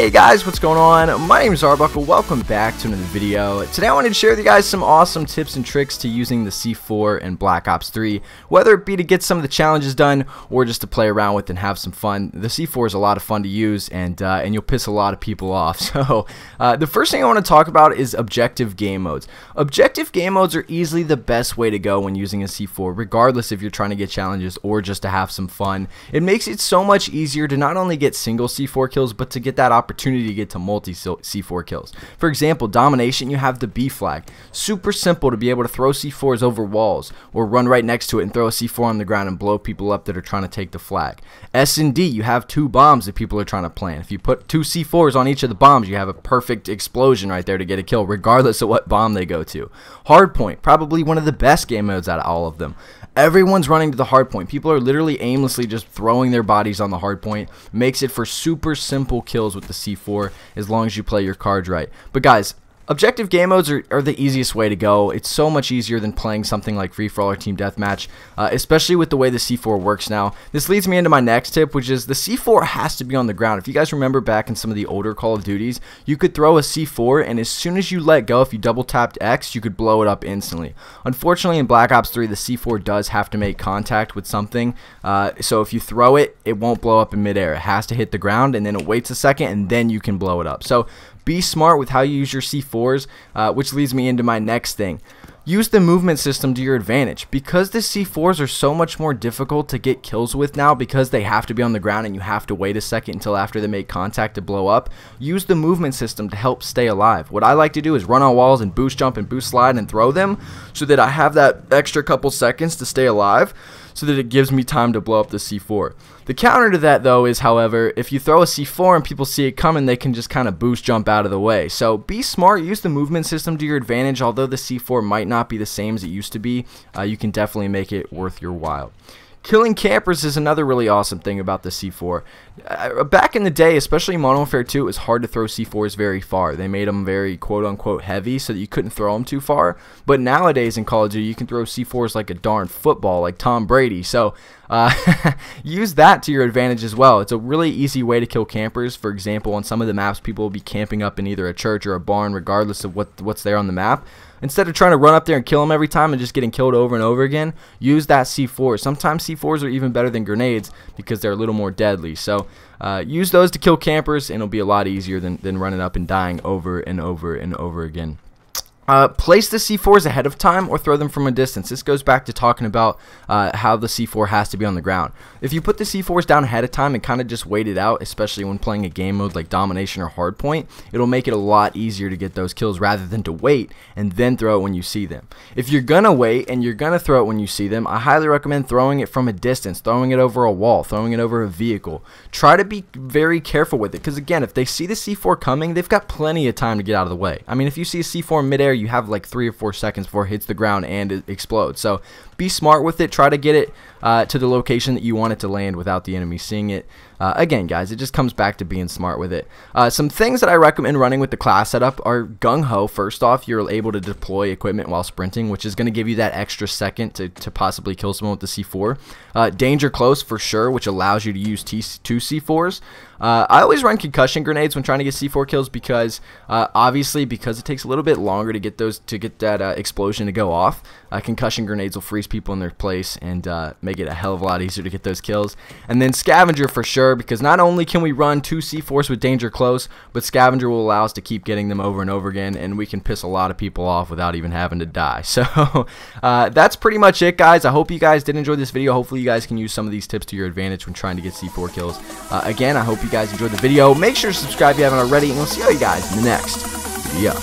Hey guys, what's going on? My name is Arbuckle. Welcome back to another video. Today I wanted to share with you guys some awesome tips and tricks to using the C4 in Black Ops 3, whether it be to get some of the challenges done or just to play around with and have some fun. The C4 is a lot of fun to use, and you'll piss a lot of people off. So the first thing I want to talk about is objective game modes. Objective game modes are easily the best way to go when using a C4, regardless if you're trying to get challenges or just to have some fun. It makes it so much easier to not only get single C4 kills, but to get that opportunity to get to multi C4 kills. For example, domination, you have the B flag. Super simple to be able to throw C4s over walls or run right next to it and throw a C4 on the ground and blow people up that are trying to take the flag. S and D, you have two bombs that people are trying to plant. If you put two C4s on each of the bombs, you have a perfect explosion right there to get a kill, regardless of what bomb they go to. Hardpoint, probably one of the best game modes out of all of them. Everyone's running to the hardpoint. People are literally aimlessly just throwing their bodies on the hardpoint. Makes it for super simple kills with the C4 as long as you play your cards right. But guys, objective game modes are the easiest way to go. It's so much easier than playing something like Free For All or Team Deathmatch, especially with the way the C4 works now. This leads me into my next tip, which is the C4 has to be on the ground. If you guys remember back in some of the older Call of Duties, you could throw a C4, and as soon as you let go, if you double tapped X, you could blow it up instantly. Unfortunately, in Black Ops 3, the C4 does have to make contact with something, so if you throw it, it won't blow up in midair. It has to hit the ground, and then it waits a second, and then you can blow it up. So be smart with how you use your C4s, which leads me into my next thing. Use the movement system to your advantage. Because the C4s are so much more difficult to get kills with now because they have to be on the ground and you have to wait a second until after they make contact to blow up, use the movement system to help stay alive. What I like to do is run on walls and boost jump and boost slide and throw them so that I have that extra couple seconds to stay alive, so that it gives me time to blow up the C4. The counter to that, though, is, however, if you throw a C4 and people see it coming, they can just kind of boost jump out of the way. So be smart, use the movement system to your advantage. Although the C4 might not be the same as it used to be, you can definitely make it worth your while. Killing campers is another really awesome thing about the C4. Back in the day, especially in Modern Warfare 2, it was hard to throw C4s very far. They made them very quote-unquote heavy so that you couldn't throw them too far. But nowadays in Call of Duty, you can throw C4s like a darn football, like Tom Brady. So use that to your advantage as well. It's a really easy way to kill campers. For example, on some of the maps, people will be camping up in either a church or a barn, regardless of what's there on the map. Instead of trying to run up there and kill them every time and just getting killed over and over again, use that C4. Sometimes C4s are even better than grenades because they're a little more deadly. So use those to kill campers, and it'll be a lot easier than running up and dying over and over and over again. Place the C4s ahead of time or throw them from a distance. This goes back to talking about how the C4 has to be on the ground. If you put the C4s down ahead of time and kind of just wait it out, especially when playing a game mode like Domination or Hardpoint, it'll make it a lot easier to get those kills rather than to wait and then throw it when you see them. If you're gonna wait and you're gonna throw it when you see them, I highly recommend throwing it from a distance, throwing it over a wall, throwing it over a vehicle. Try to be very careful with it, because again, if they see the C4 coming, they've got plenty of time to get out of the way. I mean, if you see a C4 in midair, you have like 3 or 4 seconds before it hits the ground and it explodes. So be smart with it. Try to get it to the location that you want it to land without the enemy seeing it. Again, guys, it just comes back to being smart with it. Some things that I recommend running with the class setup are gung-ho. First off, you're able to deploy equipment while sprinting, which is going to give you that extra second to possibly kill someone with the C4. Danger close for sure, which allows you to use two C4s. I always run concussion grenades when trying to get C4 kills because obviously because it takes a little bit longer to get that explosion to go off. Concussion grenades will freeze people in their place and make it a hell of a lot easier to get those kills. And then scavenger for sure, because not only can we run 2 C4s with danger close, but scavenger will allow us to keep getting them over and over again, and we can piss a lot of people off without even having to die. So that's pretty much it, guys. I hope you guys did enjoy this video. Hopefully you guys can use some of these tips to your advantage when trying to get C4 kills. Again, I hope you guys enjoyed the video. Make sure to subscribe if you haven't already, and we'll see you guys in the next video.